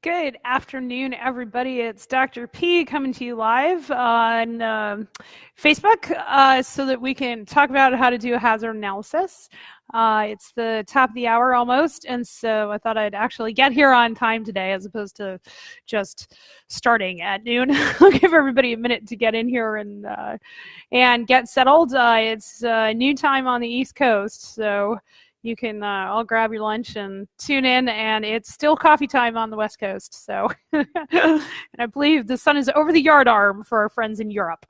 Good afternoon, everybody. It's Dr. P coming to you live on Facebook so that we can talk about how to do a hazard analysis. It's the top of the hour almost, and so I thought I'd actually get here on time today as opposed to just starting at noon. I'll give everybody a minute to get in here and get settled. It's noon time on the East Coast, so you can all grab your lunch and tune in, and it's still coffee time on the West Coast. So, and I believe the sun is over the yard arm for our friends in Europe.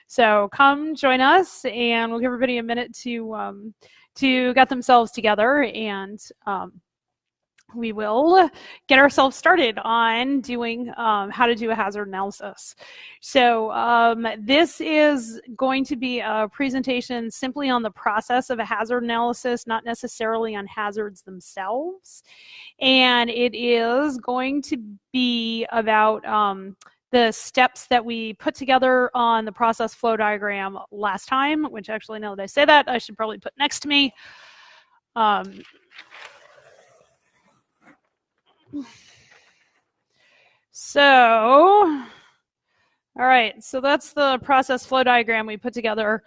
So come join us, and we'll give everybody a minute to get themselves together, and we will get ourselves started on doing how to do a hazard analysis. So this is going to be a presentation simply on the process of a hazard analysis, not necessarily on hazards themselves. And it is going to be about the steps that we put together on the process flow diagram last time, which actually, now that I say that, I should probably put next to me. So, all right, so that's the process flow diagram we put together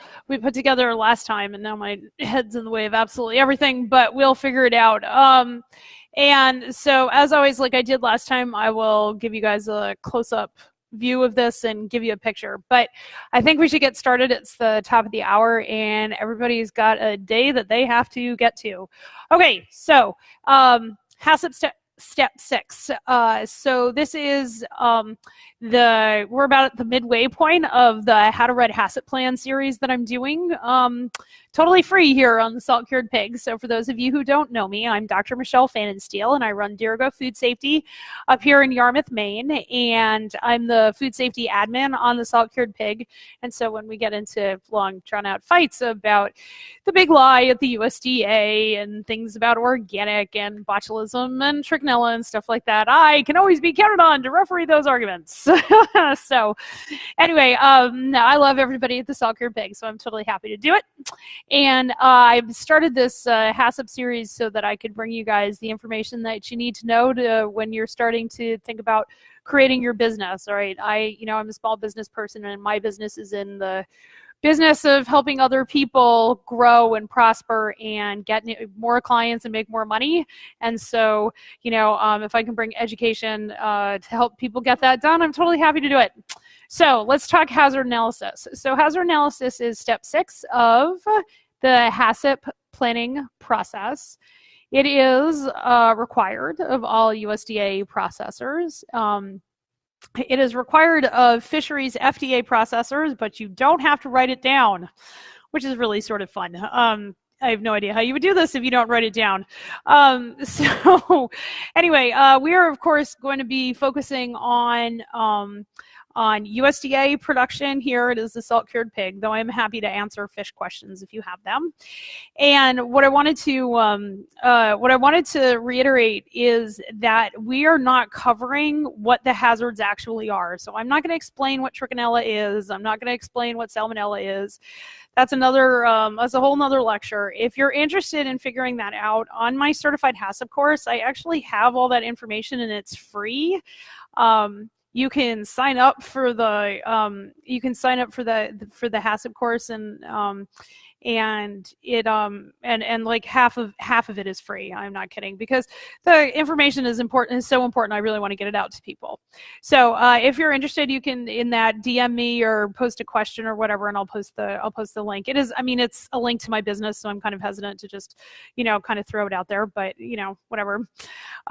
last time, and now my head's in the way of absolutely everything, but we'll figure it out. And so, as always, like I did last time, I will give you guys a close-up view of this and give you a picture, but I think we should get started. It's the top of the hour, and everybody's got a day that they have to get to. Okay, so HACCP Step 6. So this is we're about at the midway point of the How to Write HACCP Plan series that I'm doing. Totally free here on the Salt Cured Pig. So for those of you who don't know me, I'm Dr. Michelle Fanninsteel, and I run Dirigo Food Safety up here in Yarmouth, Maine, and I'm the food safety admin on the Salt Cured Pig. And so when we get into long, drawn-out fights about the big lie at the USDA and things about organic and botulism and trichinella and stuff like that, I can always be counted on to referee those arguments. So anyway, I love everybody at the Salt Cured Pig, so I'm totally happy to do it. And I've started this HACCP series so that I could bring you guys the information that you need to know when you're starting to think about creating your business. All right, I'm a small business person, and my business is in the business of helping other people grow and prosper and get more clients and make more money. And so, if I can bring education to help people get that done, I'm totally happy to do it. So let's talk hazard analysis. So hazard analysis is step 6 of the HACCP planning process. It is required of all USDA processors. It is required of fisheries FDA processors, but you don't have to write it down, which is really sort of fun. I have no idea how you would do this if you don't write it down. So anyway, we are, of course, going to be focusing on USDA production. Here it is the Salt Cured Pig, though I'm happy to answer fish questions if you have them. And what I wanted to reiterate is that we are not covering what the hazards actually are. So I'm not going to explain what trichinella is. I'm not going to explain what salmonella is. That's a whole nother lecture. If you're interested in figuring that out, on my certified HACCP course, I actually have all that information, and it's free. You can sign up for the HACCP course, and like half of it is free. I'm not kidding, because the information is important. Is so important. I really want to get it out to people. So if you're interested, you can DM me or post a question or whatever, and I'll post the link. It's a link to my business, so I'm kind of hesitant to just kind of throw it out there, but whatever.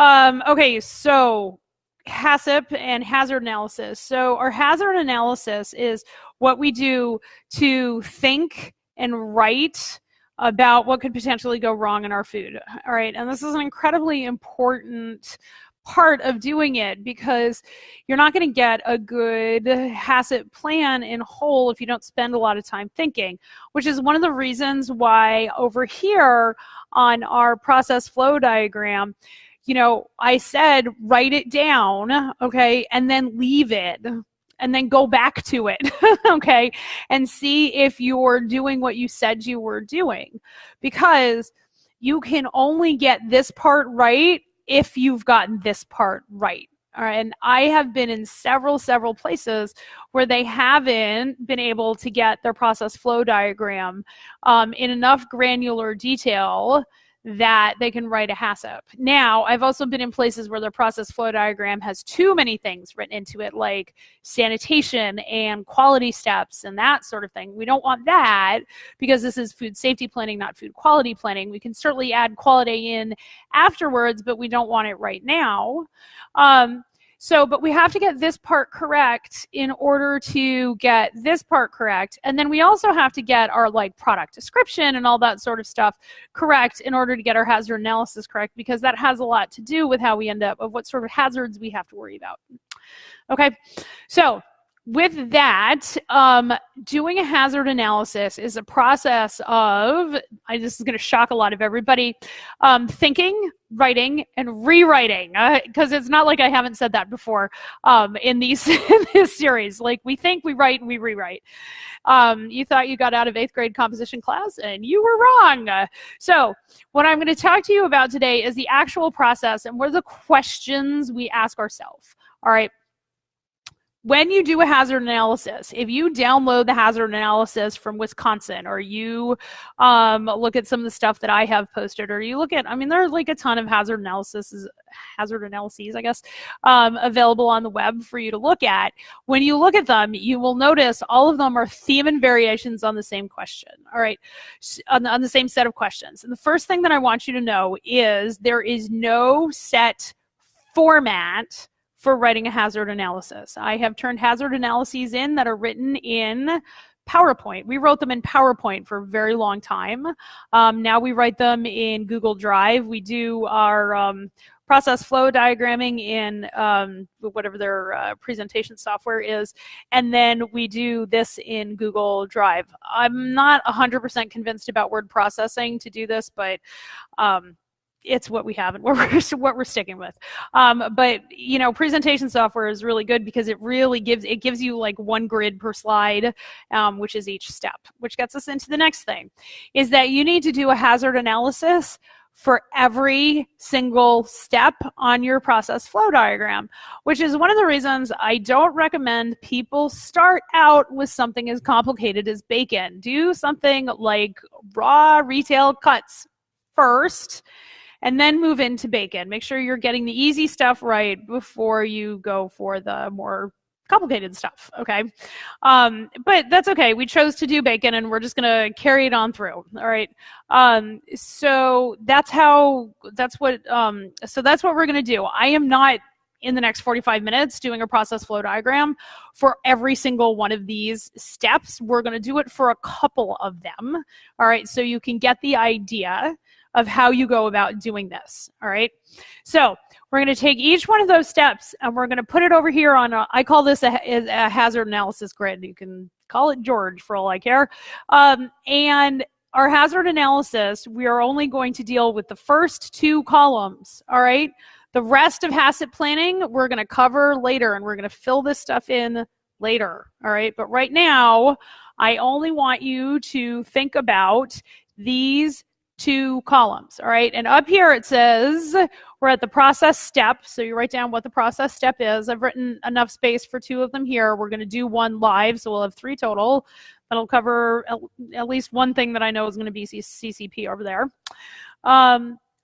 Okay, so HACCP and hazard analysis. So our hazard analysis is what we do to think and write about what could potentially go wrong in our food. All right, and this is an incredibly important part of doing it, because you're not going to get a good HACCP plan in whole if you don't spend a lot of time thinking, which is one of the reasons why over here on our process flow diagram, I said write it down, okay, and then leave it, and then go back to it, okay, and see if you're doing what you said you were doing, because you can only get this part right if you've gotten this part right. All right, and I have been in several places where they haven't been able to get their process flow diagram in enough granular detail that they can write a HACCP. Now, I've also been in places where their process flow diagram has too many things written into it, like sanitation and quality steps and that sort of thing. We don't want that because this is food safety planning, not food quality planning. We can certainly add quality in afterwards, but we don't want it right now. But we have to get this part correct in order to get this part correct. And then we also have to get our like product description and all that sort of stuff correct in order to get our hazard analysis correct, because that has a lot to do with how we end up, of what sort of hazards we have to worry about. Okay, so with that, doing a hazard analysis is a process of, this is going to shock a lot of everybody, thinking, writing, and rewriting, because it's not like I haven't said that before in this series. Like, we think, we write, and we rewrite. You thought you got out of 8th grade composition class, and you were wrong. So what I'm going to talk to you about today is the actual process and what are the questions we ask ourselves. All right. When you do a hazard analysis, if you download the hazard analysis from Wisconsin, or you look at some of the stuff that I have posted, or you look at, there's like a ton of hazard analyses, I guess, available on the web for you to look at. When you look at them, you will notice all of them are theme and variations on the same question, all right, on the same set of questions. And the first thing that I want you to know is there is no set format for writing a hazard analysis. I have turned hazard analyses in that are written in PowerPoint. We wrote them in PowerPoint for a very long time. Now we write them in Google Drive. We do our process flow diagramming in whatever their presentation software is, and then we do this in Google Drive. I'm not 100% convinced about word processing to do this, but it's what we have and what we're sticking with. But presentation software is really good because it really gives you like one grid per slide, which is each step, which gets us into the next thing, is that you need to do a hazard analysis for every single step on your process flow diagram, which is one of the reasons I don't recommend people start out with something as complicated as bacon. Do something like raw retail cuts first, and then move into bacon. Make sure you're getting the easy stuff right before you go for the more complicated stuff, okay? But that's okay. We chose to do bacon, and we're just going to carry it on through, all right? So that's what we're going to do. I am not in the next 45 minutes doing a process flow diagram for every single one of these steps. We're going to do it for a couple of them, all right? So you can get the idea of how you go about doing this, all right? So we're going to take each one of those steps and we're going to put it over here on I call this a hazard analysis grid. You can call it George for all I care. And our hazard analysis, we are only going to deal with the first 2 columns, all right? The rest of HACCP planning, we're going to cover later, and we're going to fill this stuff in later, all right? But right now, I only want you to think about these 2 columns, all right? And up here it says we're at the process step, so you write down what the process step is. I've written enough space for 2 of them here. We're going to do 1 live, so we'll have 3 total. That'll cover at least one thing that I know is going to be CCP over there.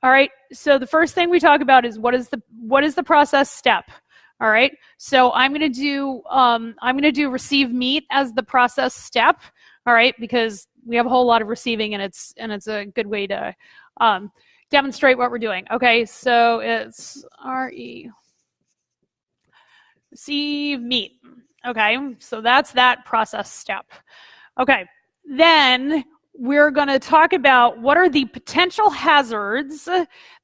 All right, so the first thing we talk about is what is the process step? All right, so I'm going to do receive meat as the process step. All right, because we have a whole lot of receiving, and it's a good way to demonstrate what we're doing. Okay, so it's receive meat. Okay, so that's that process step. Okay, then we're going to talk about what are the potential hazards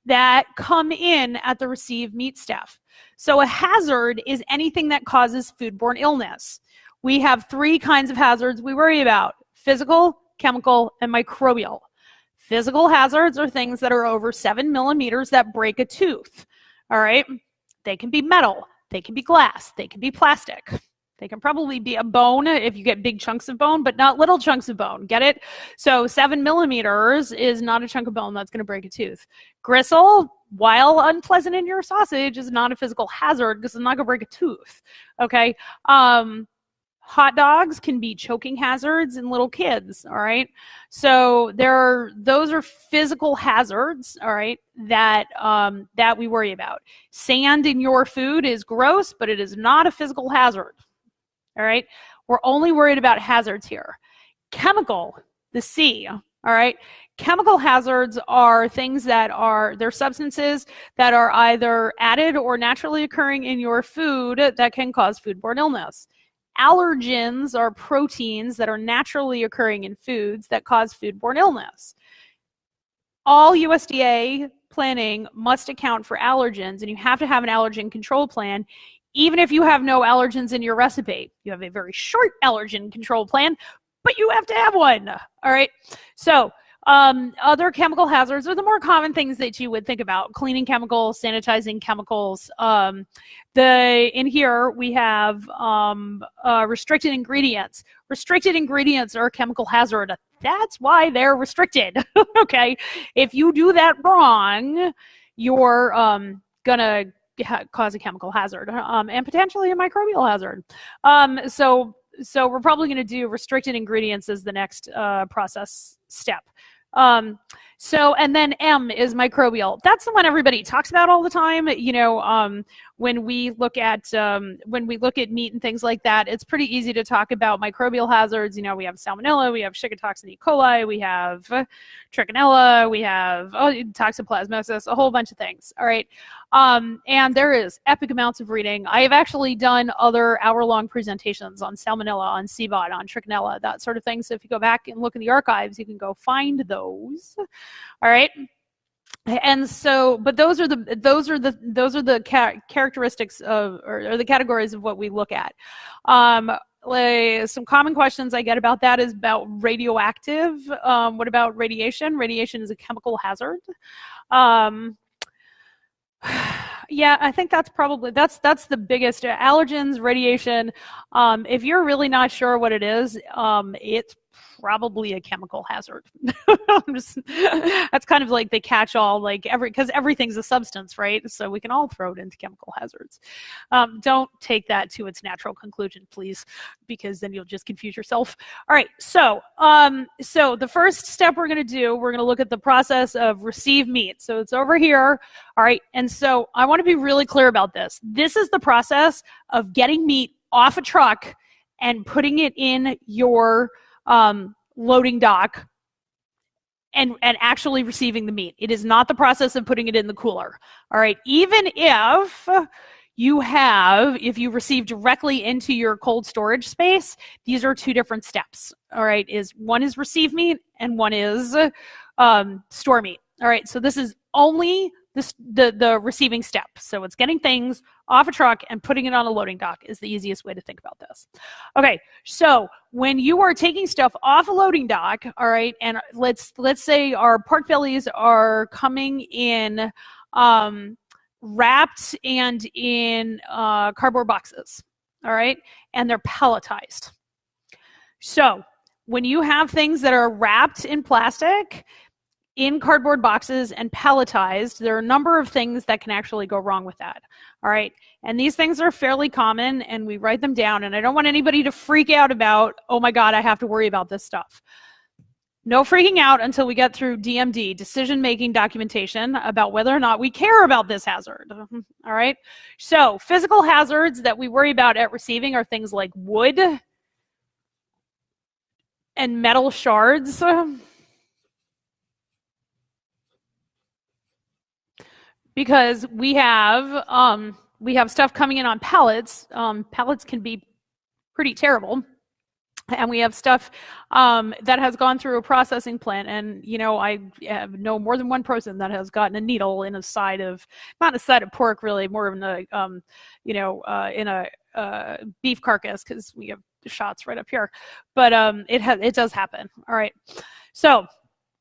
that come in at the receive meat step. So a hazard is anything that causes foodborne illness. We have 3 kinds of hazards we worry about: physical, chemical, and microbial. Physical hazards are things that are over 7 millimeters that break a tooth, all right? They can be metal, they can be glass, they can be plastic. They can probably be a bone if you get big chunks of bone, but not little chunks of bone. Get it? So 7 millimeters is not a chunk of bone that's going to break a tooth. Gristle, while unpleasant in your sausage, is not a physical hazard because it's not going to break a tooth. Okay. Hot dogs can be choking hazards in little kids. All right. So those are physical hazards. All right. That we worry about. Sand in your food is gross, but it is not a physical hazard. All right. We're only worried about hazards here. Chemical, the C. All right. Chemical hazards are things they're substances that are either added or naturally occurring in your food that can cause foodborne illness. Allergens are proteins that are naturally occurring in foods that cause foodborne illness. All USDA planning must account for allergens, and you have to have an allergen control plan, even if you have no allergens in your recipe. You have a very short allergen control plan, but you have to have one. All right. So other chemical hazards are the more common things that you would think about: cleaning chemicals, sanitizing chemicals. In here we have restricted ingredients. Restricted ingredients are a chemical hazard. That's why they're restricted. Okay, if you do that wrong, you're gonna cause a chemical hazard and potentially a microbial hazard. So we're probably going to do restricted ingredients as the next process step. And then M is microbial. That's the one everybody talks about all the time. You know, when we look at meat and things like that, it's pretty easy to talk about microbial hazards. You know, we have salmonella, we have Shiga-toxin E. coli, we have trichinella, we have toxoplasmosis, a whole bunch of things. All right. And there is epic amounts of reading. I have actually done other hour-long presentations on salmonella, on CBOT, on trichinella, that sort of thing. So if you go back and look in the archives, you can go find those. All right. And so, but those are the characteristics of, or the categories of what we look at. Some common questions I get about that is about radioactive. What about radiation? Radiation is a chemical hazard. Yeah, I think that's probably, that's the biggest. Allergens, radiation. If you're really not sure what it is, it's probably a chemical hazard. That's kind of like the catch-all, like because everything's a substance, right? So we can all throw it into chemical hazards. Don't take that to its natural conclusion, please, because then you'll just confuse yourself. All right, so the first step we're going to look at the process of receive meat. So it's over here. All right, and so I want to be really clear about this. This is the process of getting meat off a truck and putting it in your loading dock and actually receiving the meat. It is not the process of putting it in the cooler. All right. Even if you receive directly into your cold storage space, these are two different steps. All right. One is receive meat and one is store meat. All right. So this is only the receiving step. So it's getting things off a truck and putting it on a loading dock is the easiest way to think about this. Okay, so when you are taking stuff off a loading dock, all right, and let's say our pork bellies are coming in wrapped and in cardboard boxes, all right, and they're palletized. So when you have things that are wrapped in plastic, in cardboard boxes and palletized, there are a number of things that can actually go wrong with that. All right. And these things are fairly common and we write them down. And I don't want anybody to freak out about, oh my God, I have to worry about this stuff. No freaking out until we get through DMD, decision-making documentation, about whether or not we care about this hazard. All right. So physical hazards that we worry about at receiving are things like wood and metal shards. Because we have stuff coming in on pallets. Pallets can be pretty terrible. And we have stuff that has gone through a processing plant. And, you know, I know more than one person that has gotten a needle in a side of, not a side of pork really, more in a, in a beef carcass, because we have shots right up here. But it does happen. All right. So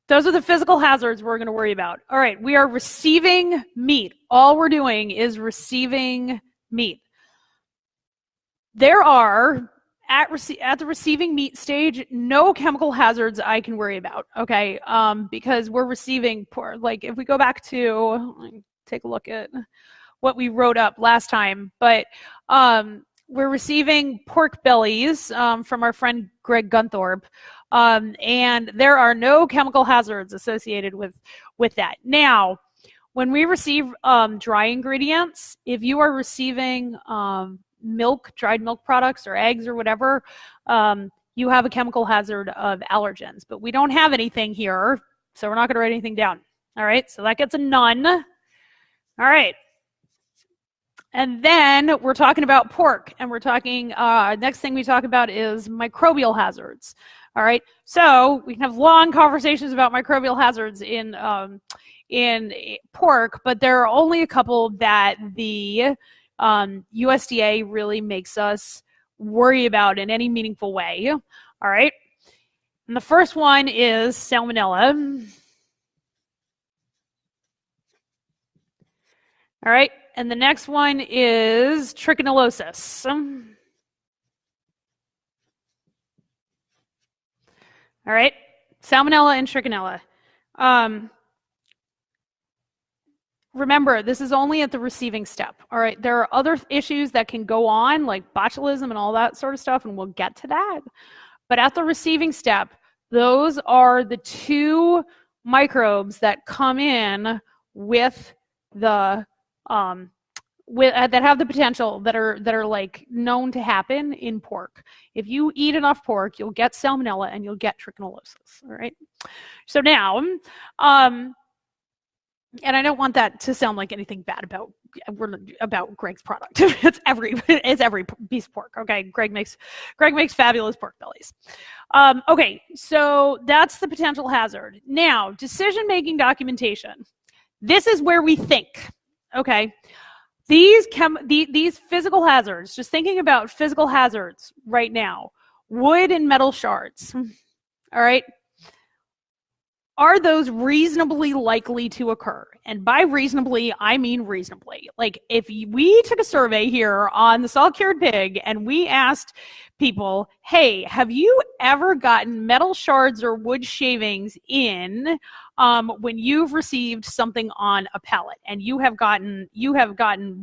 those are the physical hazards we're going to worry about. All right, we are receiving meat. All we're doing is receiving meat. there are, at the receiving meat stage, no chemical hazards I can worry about, okay? Because we're receiving pork. Like if we go back to, take a look at what we wrote up last time, but we're receiving pork bellies from our friend Greg Gunthorpe, and there are no chemical hazards associated with that. Now, when we receive dry ingredients, if you are receiving milk, dried milk products or eggs or whatever, you have a chemical hazard of allergens. But we don't have anything here, so we're not going to write anything down. All right, so that gets a none. All right. And then we're talking about pork, and we're talking, next thing we talk about is microbial hazards. All right, so we can have long conversations about microbial hazards in pork, but there are only a couple that the USDA really makes us worry about in any meaningful way. All right, and the first one is salmonella. All right, and the next one is trichinosis. All right, salmonella and trichinella. Remember, this is only at the receiving step. All right, there are other issues that can go on, like botulism and all that sort of stuff, and we'll get to that. But at the receiving step, those are the two microbes that come in with the that have the potential, that are like known to happen in pork. If you eat enough pork, you'll get salmonella and you'll get trichinosis. All right. So now, and I don't want that to sound like anything bad about Greg's product. it's every piece of pork. Okay, Greg makes fabulous pork bellies. Okay, so that's the potential hazard. Now, decision-making documentation. This is where we think. Okay, these physical hazards. Just thinking about physical hazards right now. Wood and metal shards. All right. Are those reasonably likely to occur? And by reasonably, I mean reasonably. Like if we took a survey here on the salt-cured pig and we asked people, hey, have you ever gotten metal shards or wood shavings in when you've received something on a pallet, and you have gotten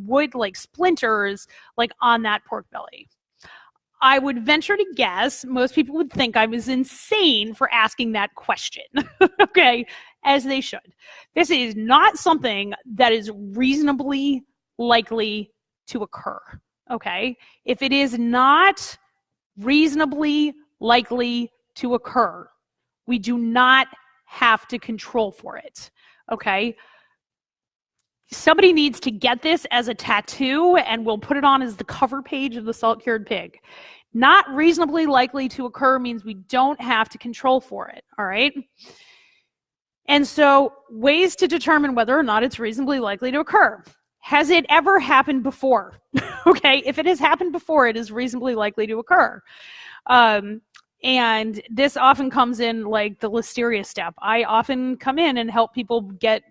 wood like splinters like on that pork belly? I would venture to guess most people would think I was insane for asking that question, okay, as they should. This is not something that is reasonably likely to occur, okay? If it is not reasonably likely to occur, we do not have to control for it, okay? Somebody needs to get this as a tattoo, and we'll put it on as the cover page of the salt-cured pig. Not reasonably likely to occur means we don't have to control for it, all right? And so ways to determine whether or not it's reasonably likely to occur. Has it ever happened before? Okay, if it has happened before, it is reasonably likely to occur. And this often comes in like the listeria step. I often come in and help people get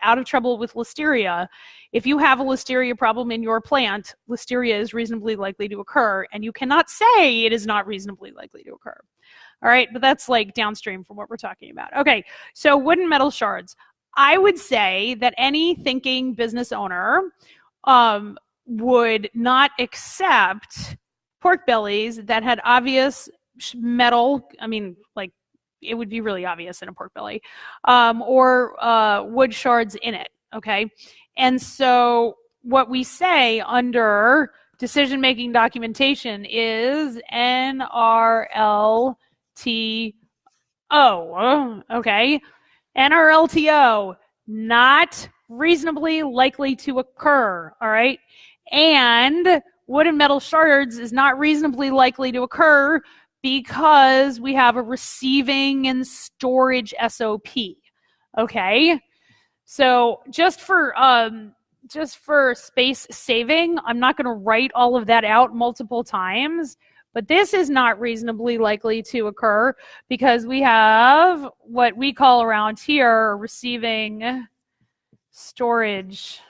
out of trouble with listeria. If you have a listeria problem in your plant, listeria is reasonably likely to occur, and you cannot say it is not reasonably likely to occur. All right, but that's like downstream from what we're talking about. Okay, so wood and metal shards. I would say that any thinking business owner would not accept pork bellies that had obvious metal, I mean, like it would be really obvious in a pork belly, or wood shards in it, okay? And so what we say under decision-making documentation is NRLTO, okay? NRLTO, not reasonably likely to occur, all right? And wood and metal shards is not reasonably likely to occur because we have a receiving and storage SOP, okay? So just for space saving, I'm not going to write all of that out multiple times, but this is not reasonably likely to occur because we have what we call around here receiving storage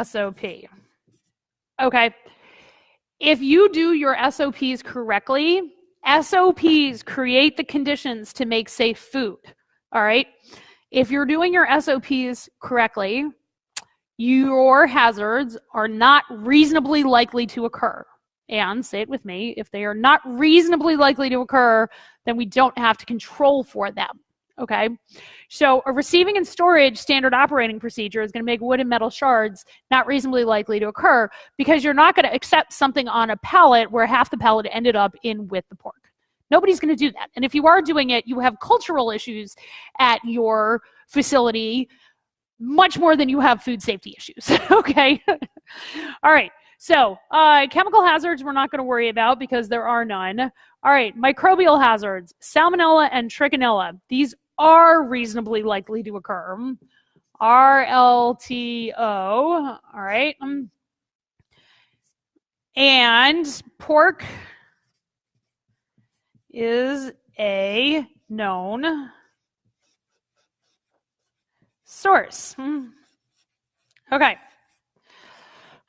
SOP. Okay. If you do your SOPs correctly, SOPs create the conditions to make safe food. All right. If you're doing your SOPs correctly, your hazards are not reasonably likely to occur. And say it with me, if they are not reasonably likely to occur, then we don't have to control for them. Okay, so a receiving and storage standard operating procedure is going to make wood and metal shards not reasonably likely to occur, because you're not going to accept something on a pallet where half the pallet ended up in with the pork. Nobody's going to do that. And if you are doing it, you have cultural issues at your facility much more than you have food safety issues. Okay. All right. So chemical hazards we're not going to worry about because there are none. All right. Microbial hazards, salmonella and trichinella. These are reasonably likely to occur. RLTO. All right. And pork is a known source. Okay.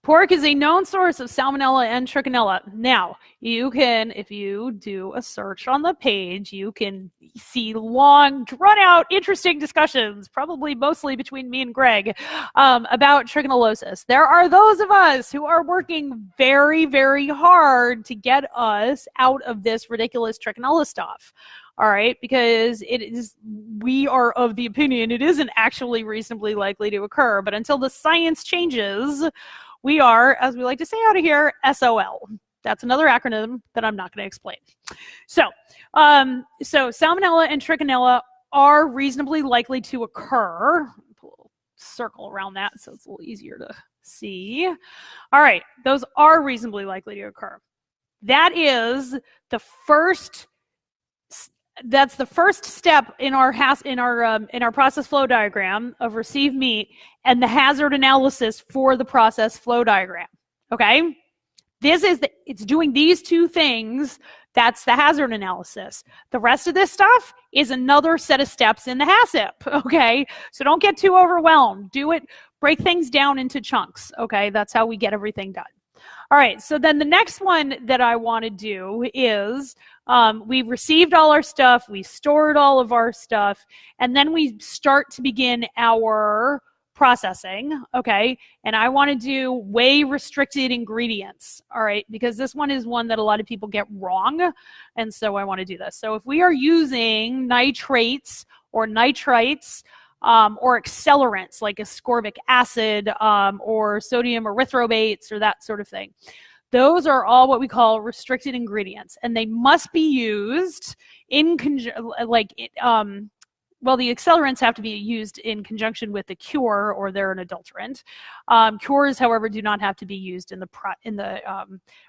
Pork is a known source of salmonella and trichinella. Now, you can, if you do a search on the page, you can see long, drawn-out, interesting discussions, probably mostly between me and Greg, about trichinellosis. There are those of us who are working very, very hard to get us out of this ridiculous trichinella stuff. All right, because we are of the opinion it isn't actually reasonably likely to occur, but until the science changes, we are, as we like to say out of here, SOL. That's another acronym that I'm not going to explain. So salmonella and trichinella are reasonably likely to occur. Put a little circle around that so it's a little easier to see. All right, those are reasonably likely to occur. That is the first. That's the first step in our process flow diagram of receive meat and the hazard analysis for the process flow diagram. Okay, it's doing these two things. That's the hazard analysis. The rest of this stuff is another set of steps in the HACCP. Okay, so don't get too overwhelmed. Do it. Break things down into chunks. Okay, that's how we get everything done. All right, so then the next one that I want to do is we've received all our stuff, we stored all of our stuff, and then we start to begin our processing, okay? And I want to do weigh restricted ingredients, all right? Because this one is one that a lot of people get wrong, and so I want to do this. So if we are using nitrates or nitrites, or accelerants like ascorbic acid or sodium erythrobates or that sort of thing. Those are all what we call restricted ingredients, and they must be used in well, the accelerants have to be used in conjunction with the cure, or they're an adulterant. Cures, however, do not have to be used in the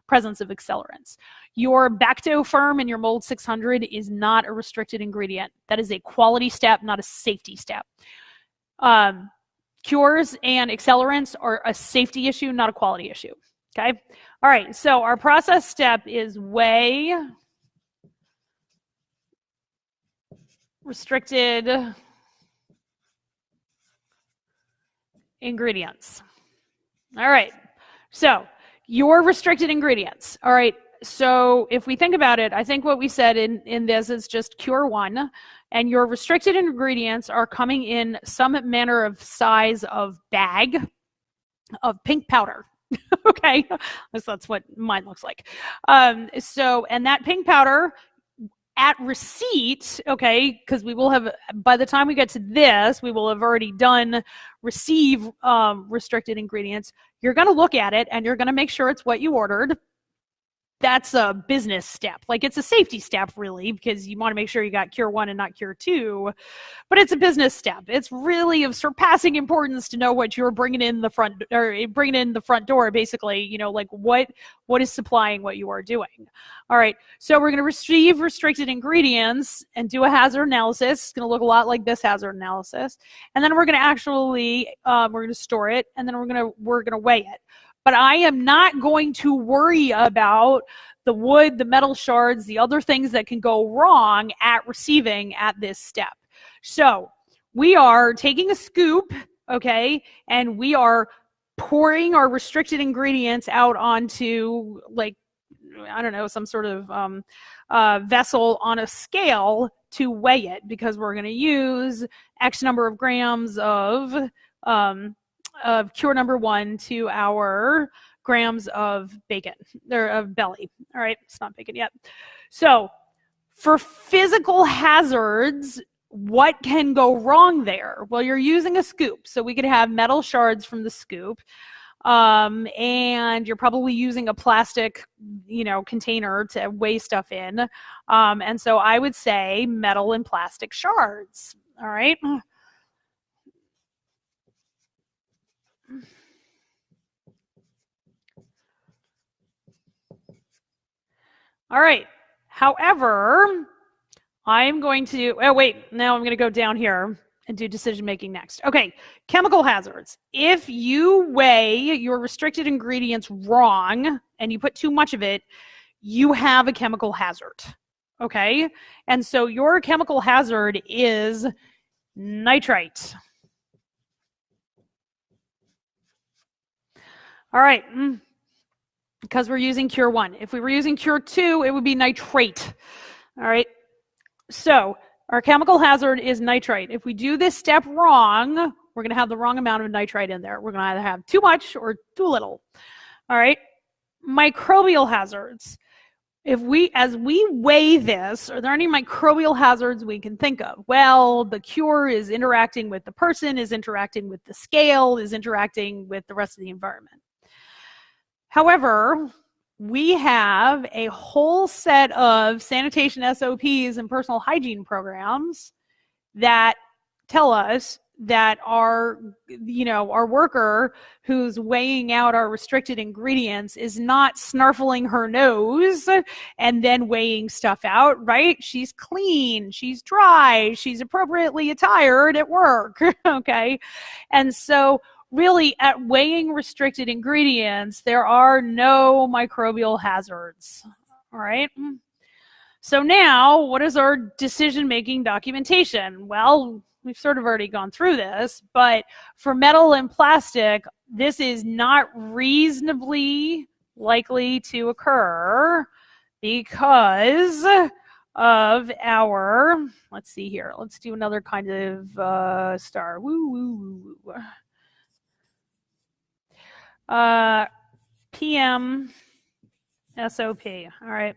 presence of accelerants. Your Bactofirm and your Mold 600 is not a restricted ingredient. That is a quality step, not a safety step. Cures and accelerants are a safety issue, not a quality issue. Okay. All right. So our process step is weigh restricted ingredients. All right. So your restricted ingredients. All right. So if we think about it, I think what we said in this is just cure one, and your restricted ingredients are coming in some manner of size of bag of pink powder. Okay. That's what mine looks like. And that pink powder at receipt, okay, because we will have, by the time we get to this, we will have already done receive restricted ingredients. You're going to look at it and you're going to make sure it's what you ordered. That's a business step. Like, it's a safety step, really, because you want to make sure you got cure one and not cure two, but it's a business step. It's really of surpassing importance to know what you're bringing in the front, or bringing in the front door, basically, you know, like what is supplying what you are doing. All right, so we're going to receive restricted ingredients and do a hazard analysis. It's going to look a lot like this hazard analysis, and then we're going to actually we're going to store it, and then we're going to weigh it. But I am not going to worry about the wood, the metal shards, the other things that can go wrong at receiving at this step. So we are taking a scoop, okay, and we are pouring our restricted ingredients out onto, like, I don't know, some sort of vessel on a scale to weigh it, because we're going to use X number of grams of cure number 1 to our grams of bacon, or of belly. All right, it's not bacon yet. So for physical hazards, what can go wrong there? Well, you're using a scoop, so we could have metal shards from the scoop. And you're probably using a plastic, container to weigh stuff in. And so I would say metal and plastic shards. All right. All right. However, I'm going to, now I'm going to go down here and do decision making next. Okay, chemical hazards. If you weigh your restricted ingredients wrong and you put too much of it, you have a chemical hazard. Okay, and so your chemical hazard is nitrite. All right, because we're using cure 1. If we were using cure 2, it would be nitrate. All right, so our chemical hazard is nitrite. If we do this step wrong, we're going to have the wrong amount of nitrite in there. We're going to either have too much or too little. All right. Microbial hazards. As we weigh this, are there any microbial hazards we can think of? Well, the cure is interacting with the person, is interacting with the scale, is interacting with the rest of the environment. However, we have a whole set of sanitation SOPs and personal hygiene programs that tell us that our worker who's weighing out our restricted ingredients is not snarfling her nose and then weighing stuff out, right? She's clean, she's dry, she's appropriately attired at work, okay? And so really, at weighing restricted ingredients, there are no microbial hazards, all right? So now, what is our decision-making documentation? Well, we've sort of already gone through this, but for metal and plastic, this is not reasonably likely to occur because of our, let's see here, let's do another kind of star. PM SOP. All right.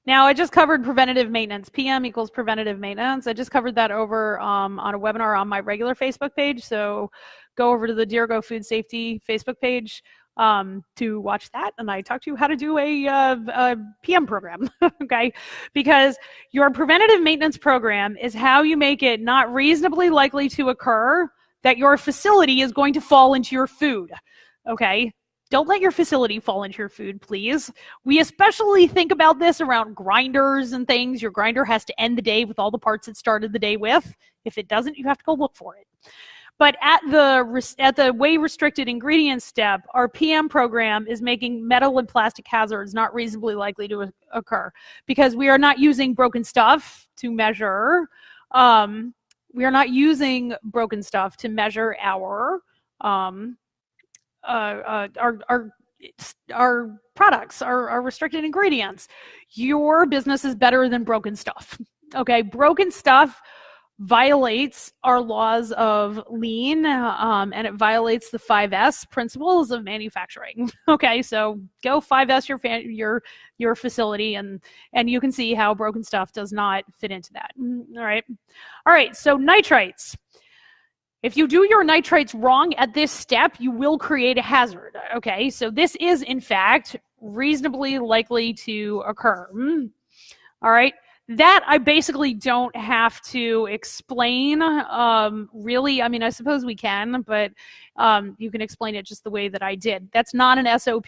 Now, I just covered preventative maintenance. PM equals preventative maintenance. I just covered that over on a webinar on my regular Facebook page. So go over to the Dirigo Food Safety Facebook page to watch that. And I talked to you how to do a PM program, okay? Because your preventative maintenance program is how you make it not reasonably likely to occur that your facility is going to fall into your food, okay? Don't let your facility fall into your food, please. We especially think about this around grinders and things. Your grinder has to end the day with all the parts it started the day with. If it doesn't, you have to go look for it. But at the weigh restricted ingredients step, our PM program is making metal and plastic hazards not reasonably likely to occur because we are not using broken stuff to measure. We are not using broken stuff to measure our products, our restricted ingredients. Your business is better than broken stuff. Okay, broken stuff violates our laws of lean, and it violates the 5S principles of manufacturing. Okay, so go 5S your facility, and you can see how broken stuff does not fit into that. All right. So nitrites. If you do your nitrites wrong at this step, you will create a hazard. Okay, so this is in fact reasonably likely to occur. All right. That I basically don't have to explain, really. I mean, I suppose we can, but you can explain it just the way that I did. That's not an SOP.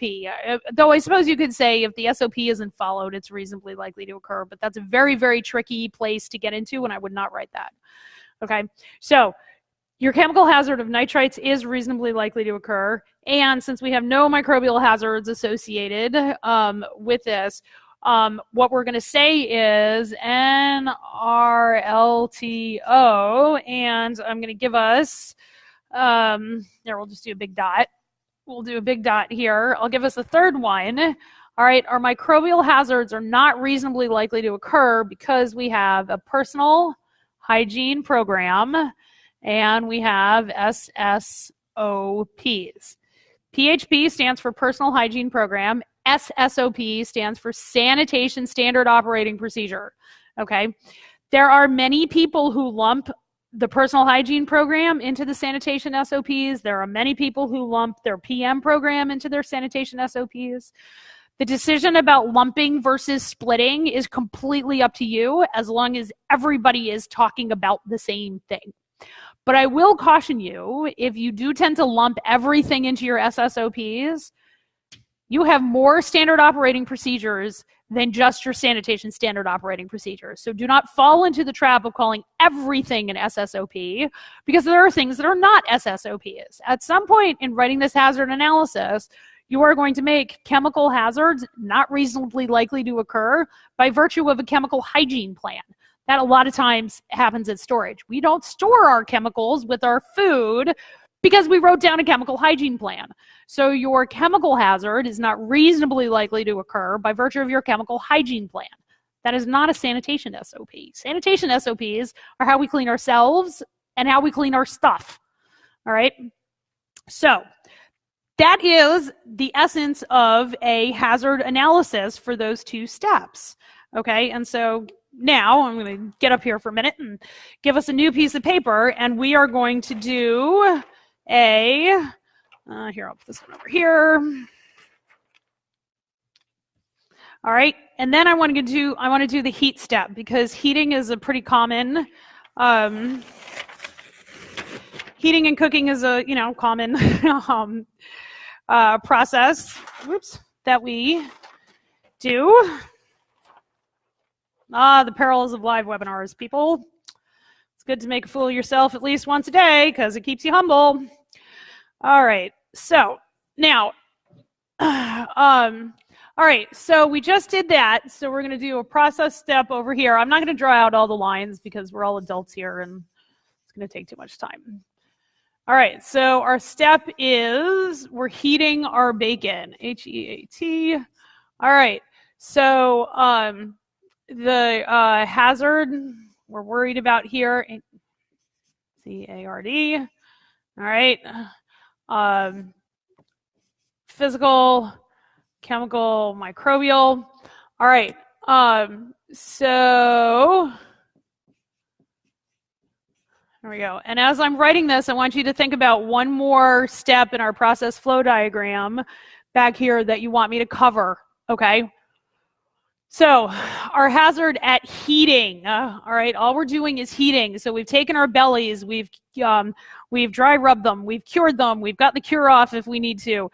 Though I suppose you could say if the SOP isn't followed, it's reasonably likely to occur, but that's a very, very tricky place to get into, and I would not write that. Okay, so your chemical hazard of nitrites is reasonably likely to occur, and since we have no microbial hazards associated with this, what we're going to say is NRLTO, and I'm going to give us, there, we'll just do a big dot. we'll do a big dot here. I'll give us a third one. All right, our microbial hazards are not reasonably likely to occur because we have a personal hygiene program and we have SSOPs. PHP stands for Personal Hygiene Program. SSOP stands for Sanitation Standard Operating Procedure. Okay, there are many people who lump the Personal Hygiene Program into the Sanitation SOPs. There are many people who lump their PM program into their Sanitation SOPs. The decision about lumping versus splitting is completely up to you as long as everybody is talking about the same thing. But I will caution you, if you do tend to lump everything into your SSOPs, you have more standard operating procedures than just your sanitation standard operating procedures. So do not fall into the trap of calling everything an SSOP, because there are things that are not SSOPs. At some point in writing this hazard analysis, you are going to make chemical hazards not reasonably likely to occur by virtue of a chemical hygiene plan. That a lot of times happens at storage. We don't store our chemicals with our food because we wrote down a chemical hygiene plan. So your chemical hazard is not reasonably likely to occur by virtue of your chemical hygiene plan. That is not a sanitation SOP. Sanitation SOPs are how we clean ourselves and how we clean our stuff. All right? So that is the essence of a hazard analysis for those two steps. Okay, and so now I'm going to get up here for a minute and give us a new piece of paper, and we are going to do a, here, I'll put this one over here. All right, and then I want to do the heat step, because heating is a pretty common, heating and cooking is a, common process, that we do. The perils of live webinars, people. It's good to make a fool of yourself at least once a day because it keeps you humble. All right, so now, all right, so we just did that. So we're going to do a process step over here. I'm not going to draw out all the lines because we're all adults here and it's going to take too much time. All right, so our step is we're heating our bacon, HEAT. All right, so the hazard we're worried about here, CARD. All right, physical, chemical, microbial. All right, so there we go. And as I'm writing this, I want you to think about one more step in our process flow diagram back here that you want me to cover, okay? So our hazard at heating, all right, all we're doing is heating. So we've taken our bellies, we've dry rubbed them, we've cured them, we've got the cure off if we need to.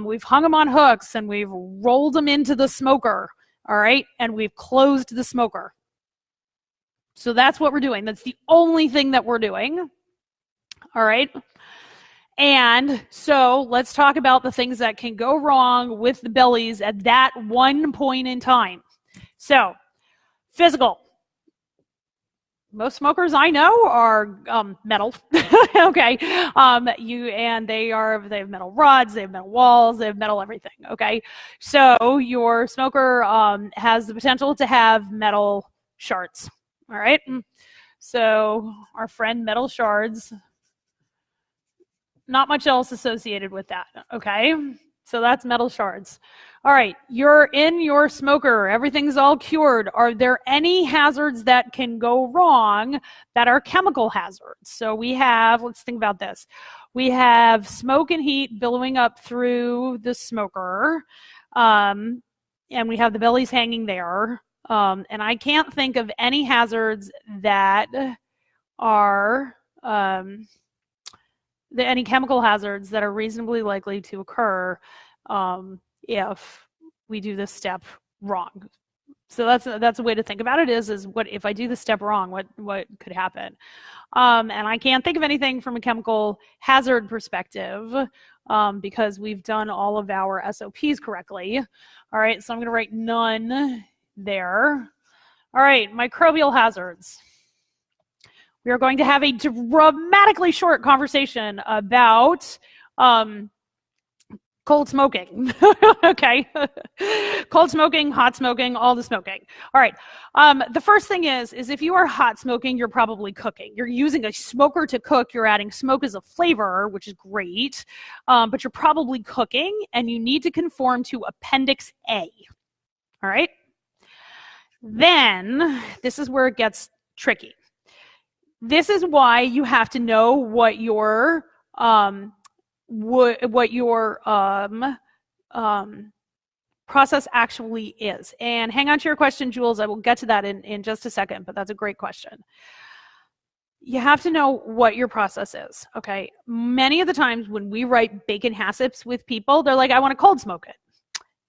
We've hung them on hooks and we've rolled them into the smoker, all right, and we've closed the smoker. So that's what we're doing. That's the only thing that we're doing, all right? And so let's talk about the things that can go wrong with the bellies at that one point in time. So, physical. Most smokers I know are metal. Okay, they have metal rods, they have metal walls, they have metal everything. Okay, so your smoker has the potential to have metal shards. All right, so our friend metal shards. Not much else associated with that, okay? So that's metal shards. All right, you're in your smoker. Everything's all cured. Are there any hazards that can go wrong that are chemical hazards? So we have, let's think about this. We have smoke and heat billowing up through the smoker, and we have the bellies hanging there. And I can't think of any hazards that are... any chemical hazards that are reasonably likely to occur if we do this step wrong. So that's a way to think about it is what if I do this step wrong, what could happen? And I can't think of anything from a chemical hazard perspective because we've done all of our SOPs correctly. All right, so I'm going to write none there. All right, microbial hazards. We are going to have a dramatically short conversation about cold smoking. Okay. Cold smoking, hot smoking, all the smoking. All right. The first thing is if you are hot smoking, you're probably cooking. You're using a smoker to cook. You're adding smoke as a flavor, which is great. But you're probably cooking, and you need to conform to Appendix A. All right. Then this is where it gets tricky. This is why you have to know what your process actually is. And hang on to your question, Jules. I will get to that in just a second, but that's a great question. You have to know what your process is, okay? Many of the times when we write bacon HACCPs with people, they're like, I want to cold smoke it.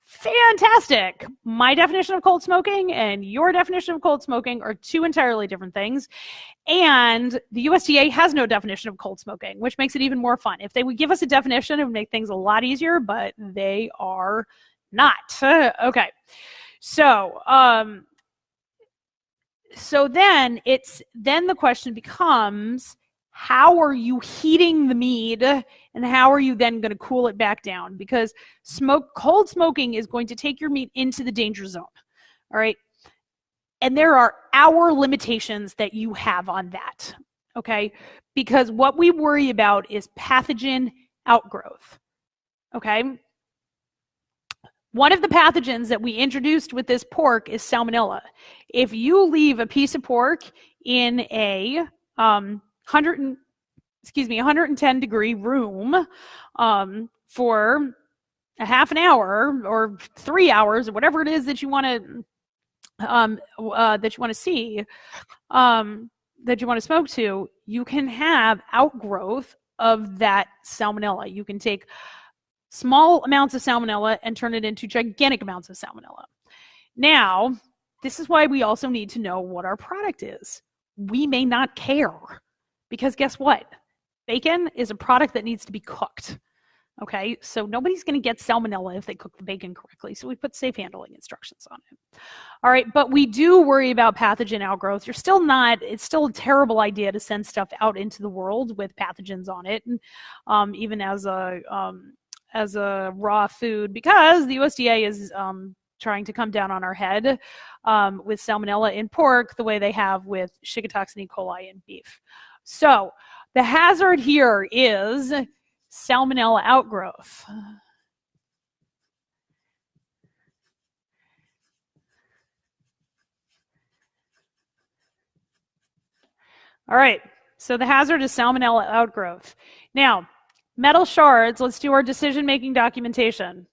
Fantastic. My definition of cold smoking and your definition of cold smoking are two entirely different things. And the USDA has no definition of cold smoking, which makes it even more fun. If they would give us a definition, it would make things a lot easier, but they are not. Okay. So then the question becomes, how are you heating the meat, and how are you then going to cool it back down? Because cold smoking is going to take your meat into the danger zone. All right. And there are hour limitations that you have on that. Okay. Because what we worry about is pathogen outgrowth. Okay. One of the pathogens that we introduced with this pork is Salmonella. If you leave a piece of pork in a 110 degree room for a half an hour or 3 hours or whatever it is that you want to see, that you want to smoke to, you can have outgrowth of that Salmonella. You can take small amounts of Salmonella and turn it into gigantic amounts of Salmonella. Now, this is why we also need to know what our product is. We may not care, because guess what? Bacon is a product that needs to be cooked. Okay, so nobody's going to get Salmonella if they cook the bacon correctly. So we put safe handling instructions on it. All right, but we do worry about pathogen outgrowth. It's still a terrible idea to send stuff out into the world with pathogens on it, and, even as a raw food, because the USDA is trying to come down on our head with Salmonella in pork the way they have with Shigatoxin E. coli in beef. So the hazard here is Salmonella outgrowth. All right, so the hazard is Salmonella outgrowth. Now, metal shards, let's do our decision-making documentation.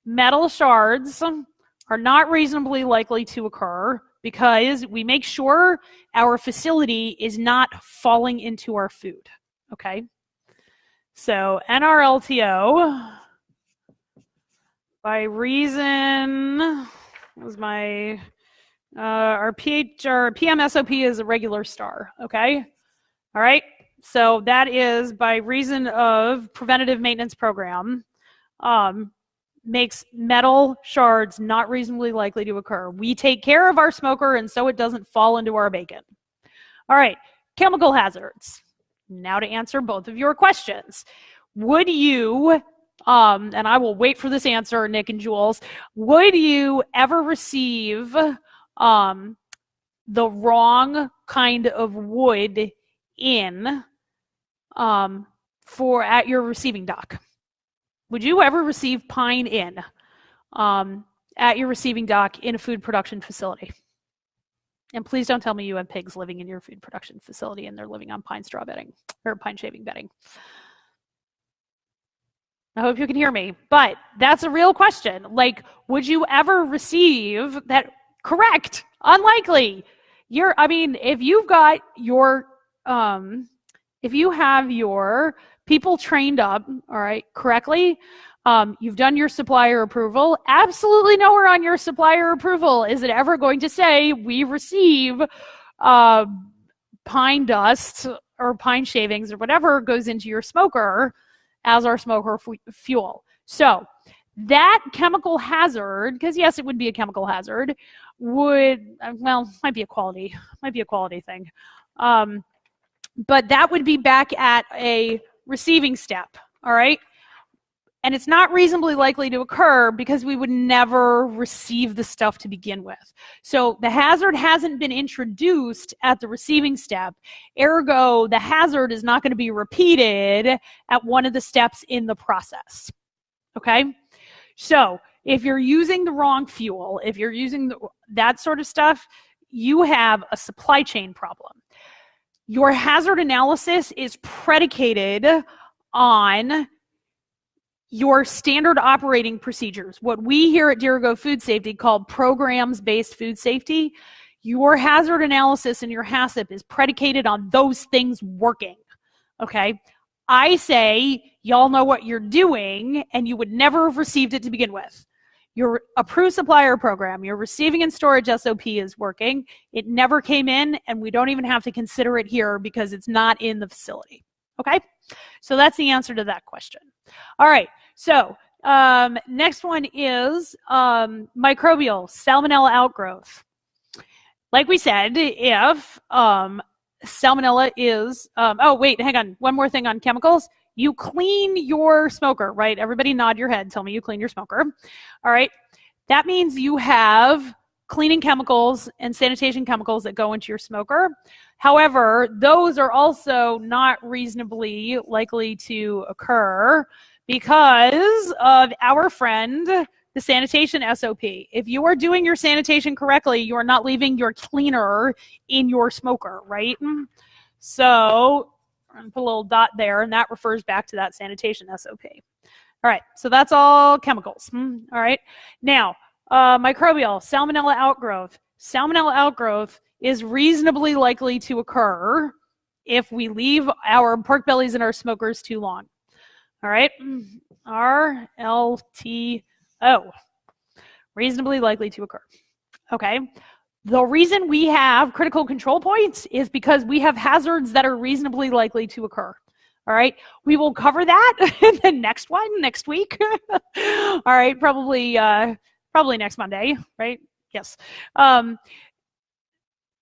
Metal shards are not reasonably likely to occur because we make sure our facility is not falling into our food, okay? So NRLTO, by reason, was my, our PMSOP is a regular star, okay? All right, so that is by reason of preventative maintenance program, makes metal shards not reasonably likely to occur. We take care of our smoker, and so it doesn't fall into our bacon. All right, chemical hazards. Now to answer both of your questions. Would you, and I will wait for this answer, Nick and Jules, would you ever receive the wrong kind of wood in at your receiving dock? Would you ever receive pine in at your receiving dock in a food production facility? And please don't tell me you have pigs living in your food production facility and they're living on pine straw bedding or pine shaving bedding. I hope you can hear me, but that's a real question. Like, would you ever receive that? Correct. Unlikely. If you've got your, if you have your people trained up, all right, correctly, you've done your supplier approval. Absolutely nowhere on your supplier approval is it ever going to say we receive pine dust or pine shavings or whatever goes into your smoker as our smoker fuel. So that chemical hazard, because yes, it would be a chemical hazard, might be a quality thing. But that would be back at a receiving step, all right? And it's not reasonably likely to occur because we would never receive the stuff to begin with. So the hazard hasn't been introduced at the receiving step. Ergo, the hazard is not going to be repeated at one of the steps in the process. Okay? So if you're using the wrong fuel, if you're using that sort of stuff, you have a supply chain problem. Your hazard analysis is predicated on your standard operating procedures, what we here at Dirigo Food Safety call programs-based food safety. Your hazard analysis and your HACCP is predicated on those things working, okay? I say y'all know what you're doing and you would never have received it to begin with. Your approved supplier program, your receiving and storage SOP is working. It never came in and we don't even have to consider it here because it's not in the facility, okay? So that's the answer to that question. All right, so next one is microbial salmonella outgrowth. Like we said, if salmonella is, oh wait, hang on, one more thing on chemicals. You clean your smoker, right? Everybody nod your head, tell me you clean your smoker. All right, that means you have cleaning chemicals and sanitation chemicals that go into your smoker. However, those are also not reasonably likely to occur because of our friend, the sanitation SOP. If you are doing your sanitation correctly, you are not leaving your cleaner in your smoker, right? So I'm gonna put a little dot there, and that refers back to that sanitation SOP. All right, so that's all chemicals. All right, now, microbial, salmonella outgrowth. Salmonella outgrowth is reasonably likely to occur if we leave our pork bellies in our smokers too long. All right, RLTO, reasonably likely to occur. Okay, the reason we have critical control points is because we have hazards that are reasonably likely to occur. All right, we will cover that in the next one, next week. All right, probably next Monday, right? Yes.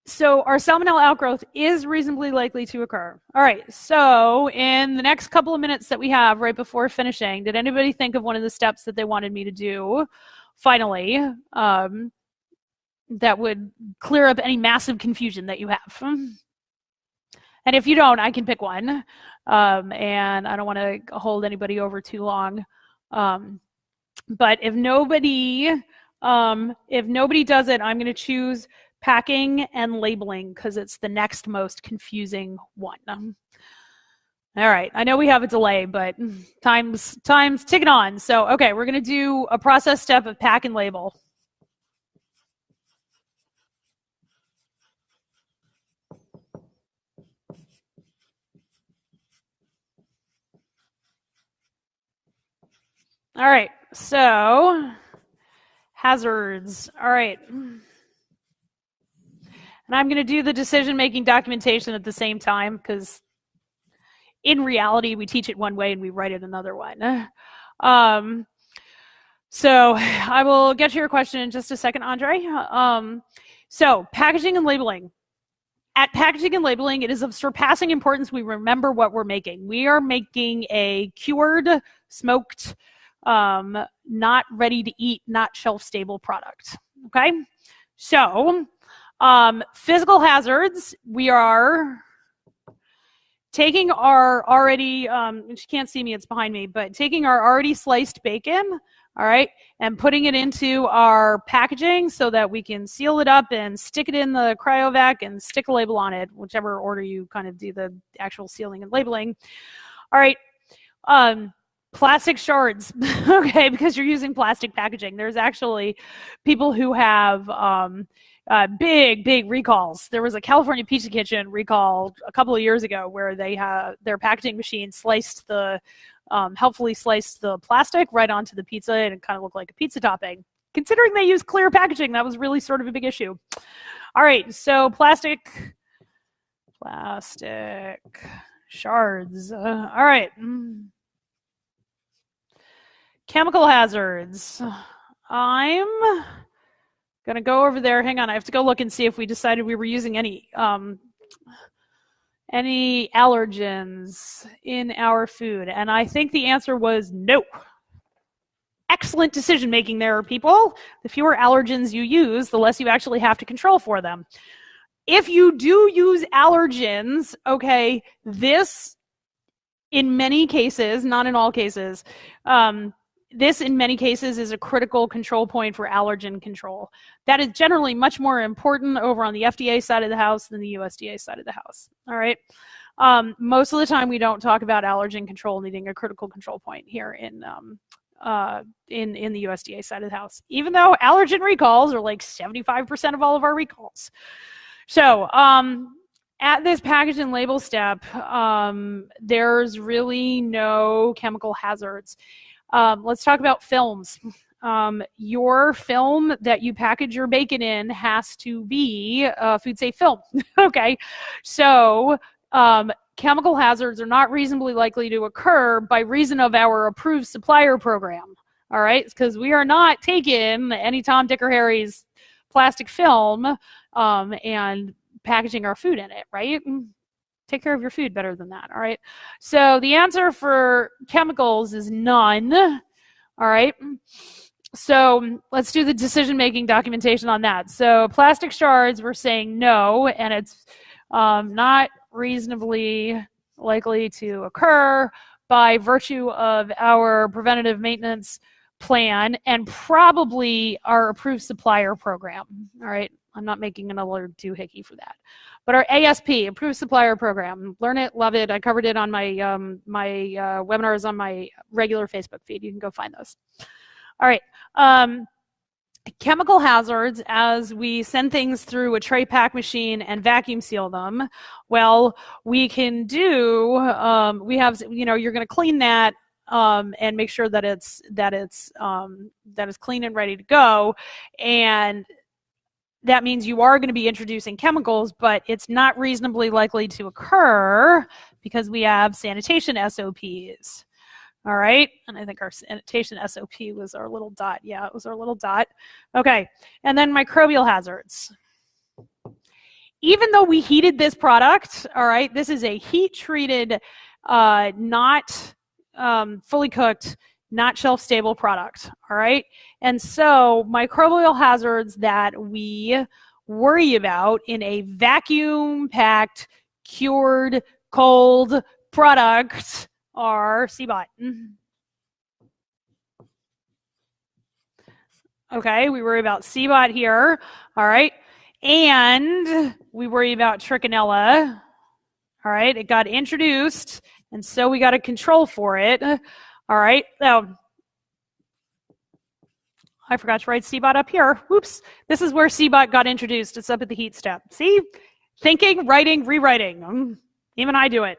So our salmonella outgrowth is reasonably likely to occur. All right, so in the next couple of minutes that we have right before finishing, did anybody think of one of the steps that they wanted me to do finally that would clear up any massive confusion that you have? And if you don't, I can pick one. And I don't want to hold anybody over too long. But if nobody does it, I'm going to choose packing and labeling because it's the next most confusing one. All right, I know we have a delay, but time's ticking on. So, okay, we're going to do a process step of pack and label. All right, so hazards. All right. And I'm going to do the decision-making documentation at the same time because in reality, we teach it one way and we write it another one. So I will get to your question in just a second, Andre. So packaging and labeling. At packaging and labeling, it is of surpassing importance we remember what we're making. We are making a cured, smoked, not ready to eat, not shelf-stable product, okay? So physical hazards, we are taking our already, you can't see me, it's behind me, but taking our already sliced bacon, all right, and putting it into our packaging so that we can seal it up and stick it in the cryovac and stick a label on it, whichever order you kind of do the actual sealing and labeling. All right, plastic shards, okay, because you're using plastic packaging. There's actually people who have big recalls. There was a California Pizza Kitchen recall a couple of years ago where they had their packaging machine sliced the helpfully sliced the plastic right onto the pizza, and it kind of looked like a pizza topping. Considering they use clear packaging, that was really sort of a big issue. All right, so plastic shards. All right. Chemical hazards. I'm gonna go over there. Hang on, I have to go look and see if we decided we were using any allergens in our food, and I think the answer was no. excellent decision making there, people. The fewer allergens you use, the less you actually have to control for them. If you do use allergens, okay, this in many cases, not in all cases, this in many cases is a critical control point for allergen control. That is generally much more important over on the FDA side of the house than the USDA side of the house. All right. Most of the time we don't talk about allergen control needing a critical control point here in the USDA side of the house, even though allergen recalls are like 75% of all of our recalls. So at this package and label step, there's really no chemical hazards. Let's talk about films. Your film that you package your bacon in has to be food safe film. Okay, so chemical hazards are not reasonably likely to occur by reason of our approved supplier program. All right, because we are not taking any Tom, Dick, or Harry's plastic film and packaging our food in it, right? Take care of your food better than that, all right? So the answer for chemicals is none, all right? So let's do the decision-making documentation on that. So plastic shards, we're saying no, and it's not reasonably likely to occur by virtue of our preventative maintenance plan and probably our approved supplier program, all right? I'm not making another doohickey for that. But our ASP, Approved Supplier Program, learn it, love it. I covered it on my webinars on my regular Facebook feed. You can go find those. All right. Chemical hazards, as we send things through a tray pack machine and vacuum seal them, well, we can do, we have, you're going to clean that and make sure that it's clean and ready to go. And that means you are going to be introducing chemicals, but it's not reasonably likely to occur because we have sanitation SOPs. All right, and I think our sanitation SOP was our little dot. Yeah, it was our little dot. Okay, and then microbial hazards. Even though we heated this product, all right, this is a heat-treated, not fully cooked, not shelf-stable product, all right? And so microbial hazards that we worry about in a vacuum-packed, cured, cold product are CBOT. Okay, we worry about CBOT here, all right? And we worry about trichinella, all right? It got introduced, and so we got a control for it. All right, now, I forgot to write CBOT up here. Whoops, this is where CBOT got introduced. It's up at the heat step. See? Thinking, writing, rewriting. Even I do it.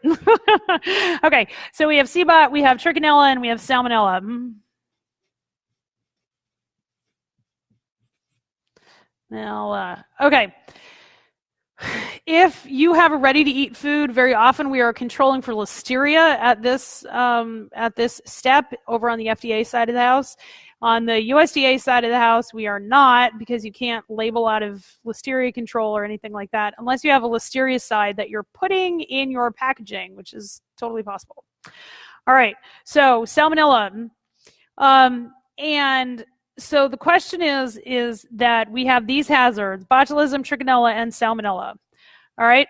Okay, so we have CBOT, we have trichinella, and we have salmonella. Now, okay. If you have a ready-to-eat food, very often we are controlling for listeria at this step over on the FDA side of the house. On the USDA side of the house, we are not, because you can't label out of listeria control or anything like that unless you have a listeria side that you're putting in your packaging, which is totally possible. All right, so salmonella. And so the question is that we have these hazards: botulism, trichinella, and salmonella. All right?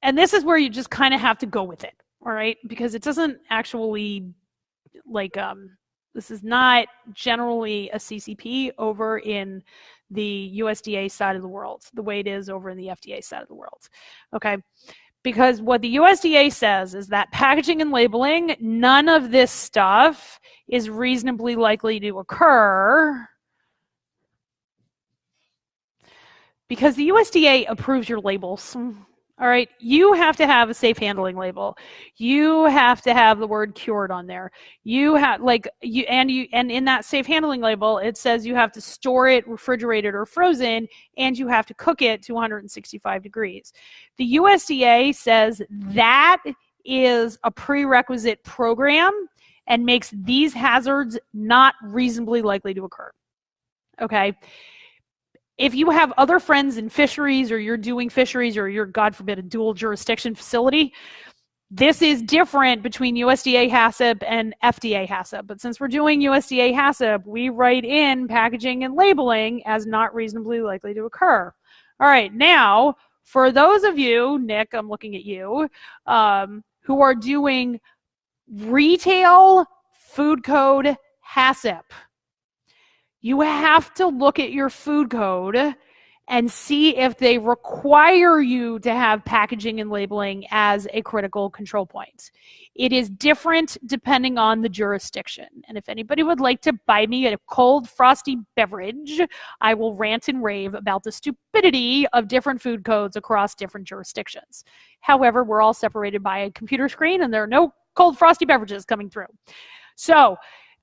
And this is where you just kind of have to go with it, all right? Because it doesn't actually, like, this is not generally a CCP over in the USDA side of the world, the way it is over in the FDA side of the world, okay? Because what the USDA says is that packaging and labeling, none of this stuff is reasonably likely to occur because the USDA approves your labels. All right, you have to have a safe handling label. You have to have the word cured on there. You have and in that safe handling label, it says you have to store it refrigerated or frozen, and you have to cook it to 165 degrees. The USDA says that is a prerequisite program and makes these hazards not reasonably likely to occur. Okay. If you have other friends in fisheries, or you're doing fisheries, or you're, God forbid, a dual jurisdiction facility, This is different between USDA HACCP and FDA HACCP, but since we're doing USDA HACCP, we write in packaging and labeling as not reasonably likely to occur. All right, now, for those of you, Nick, I'm looking at you, who are doing retail food code HACCP, you have to look at your food code and see if they require you to have packaging and labeling as a critical control point. It is different depending on the jurisdiction. And if anybody would like to buy me a cold, frosty beverage, I will rant and rave about the stupidity of different food codes across different jurisdictions. However, we're all separated by a computer screen and there are no cold, frosty beverages coming through. So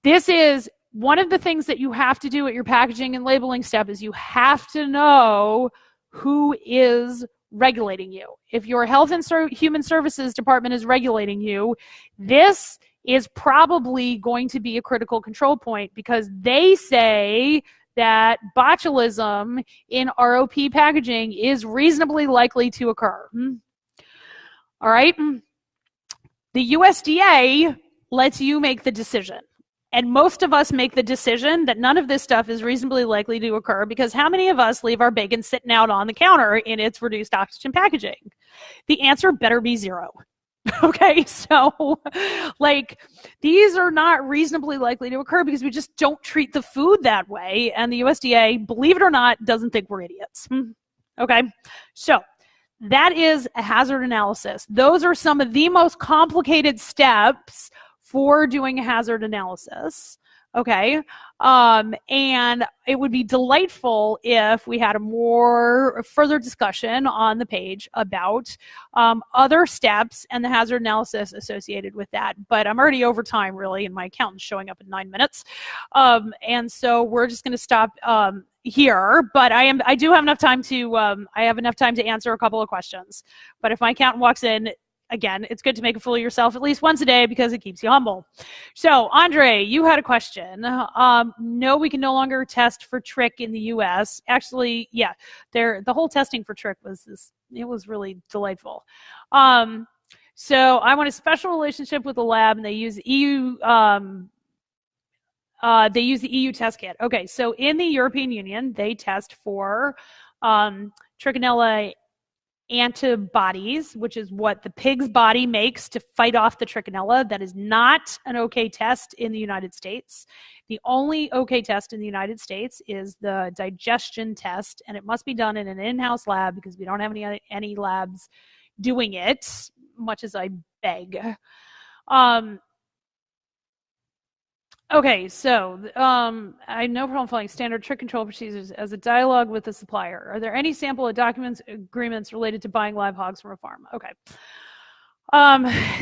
this is one of the things that you have to do at your packaging and labeling step is you have to know who is regulating you. If your Health and Human Services Department is regulating you, this is probably going to be a critical control point because they say that botulism in ROP packaging is reasonably likely to occur. All right? The USDA lets you make the decision. And most of us make the decision that none of this stuff is reasonably likely to occur because how many of us leave our bacon sitting out on the counter in its reduced oxygen packaging? The answer better be 0. Okay, so like these are not reasonably likely to occur because we just don't treat the food that way. And the USDA, believe it or not, doesn't think we're idiots. Okay, so that is a hazard analysis. Those are some of the most complicated steps for doing a hazard analysis, okay? And it would be delightful if we had a more further discussion on the page about other steps and the hazard analysis associated with that. But I'm already over time, really, and my accountant's showing up in 9 minutes. And so we're just going to stop here. But I do have enough time to answer a couple of questions. But if my accountant walks in, again, it's good to make a fool of yourself at least once a day because it keeps you humble. So, Andre, you had a question. No, we can no longer test for trick in the U.S. Actually, yeah, the whole testing for trick it was really delightful. So I want a special relationship with the lab, and they use EU. They use the EU test kit. Okay, so in the European Union, they test for trichinella antibodies, which is what the pig's body makes to fight off the trichinella. That is not an okay test in the United States. The only okay test in the United States is the digestion test, and it must be done in an in-house lab because we don't have any labs doing it, much as I beg. Okay, so I have no problem following standard trick control procedures as a dialogue with the supplier. Are there any sample of documents, agreements related to buying live hogs from a farm? Okay.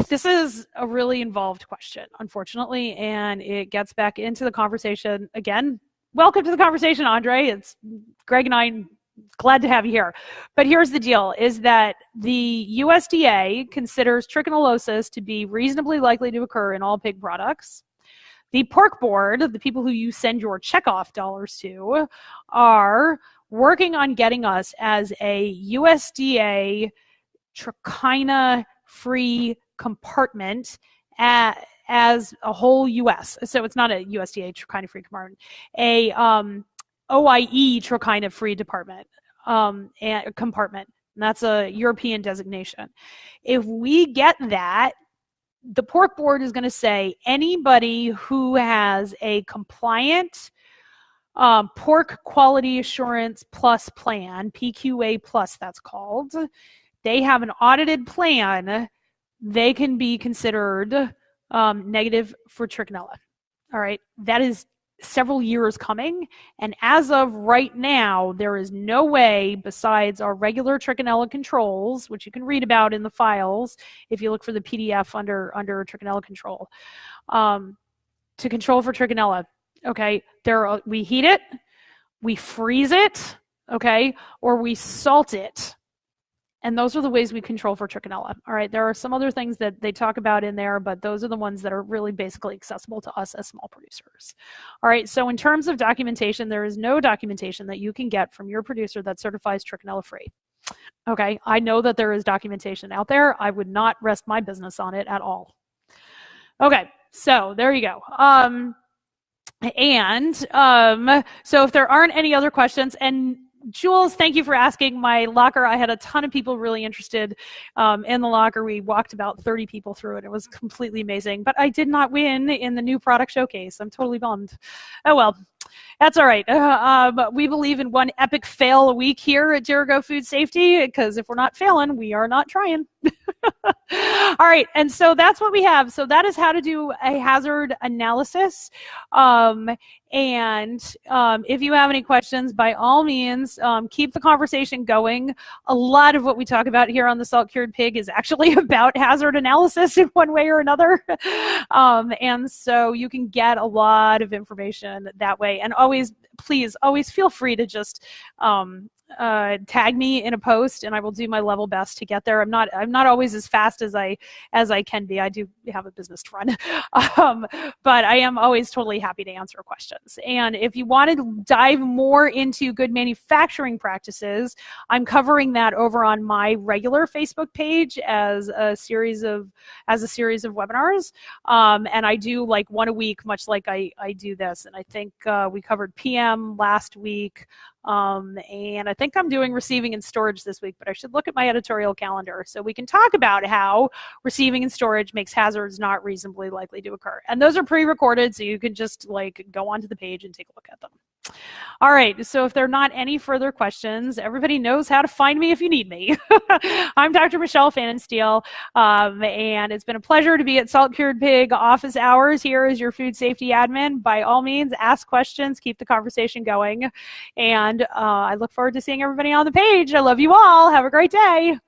This is a really involved question, unfortunately, and it gets back into the conversation again. Welcome to the conversation, Andre. It's Greg and I, glad to have you here. But here's the deal, is that the USDA considers trichinellosis to be reasonably likely to occur in all pig products. The pork board, the people who you send your checkoff dollars to, are working on getting us as a USDA trichina-free compartment as a whole US. So it's not a USDA trichina-free compartment, a OIE trichina-free compartment. And that's a European designation. If we get that, the pork board is going to say anybody who has a compliant pork quality assurance plus plan, PQA plus that's called, they have an audited plan, they can be considered negative for trichinella. All right, that is several years coming, and as of right now, there is no way besides our regular trichinella controls, which you can read about in the files if you look for the PDF under trichinella control, to control for trichinella. Okay, we heat it, we freeze it, okay, or we salt it. And those are the ways we control for trichinella. All right, there are some other things that they talk about in there, but those are the ones that are really basically accessible to us as small producers. All right, so in terms of documentation, there is no documentation that you can get from your producer that certifies trichinella free. Okay, I know that there is documentation out there. I would not rest my business on it at all. Okay, so there you go. So if there aren't any other questions, and Jules, thank you for asking. My locker, I had a ton of people really interested in the locker. We walked about 30 people through it. It was completely amazing, but I did not win in the new product showcase. I'm totally bummed. Oh well. That's all right. We believe in one epic fail a week here at Jericho Food Safety, because if we're not failing, we are not trying. All right, and so that's what we have. So that is how to do a hazard analysis. If you have any questions, by all means, keep the conversation going. A lot of what we talk about here on the Salt Cured Pig is actually about hazard analysis in one way or another. And so you can get a lot of information that way. And always, please, always feel free to just tag me in a post, and I will do my level best to get there. I'm not always as fast as I can be. I do have a business to run, but I am always totally happy to answer questions. And if you want to dive more into good manufacturing practices, I'm covering that over on my regular Facebook page as a series of webinars. And I do like one a week, much like I do this. And I think we covered PM last week. And I think I'm doing receiving and storage this week, but I should look at my editorial calendar so we can talk about how receiving and storage makes hazards not reasonably likely to occur. And those are pre-recorded, so you can just like go onto the page and take a look at them. All right, so if there are not any further questions, everybody knows how to find me if you need me. I'm Dr. Michelle Fanninsteel, and it's been a pleasure to be at Salt Cured Pig office hours here as your food safety admin. By all means, ask questions, keep the conversation going, and I look forward to seeing everybody on the page. I love you all. Have a great day.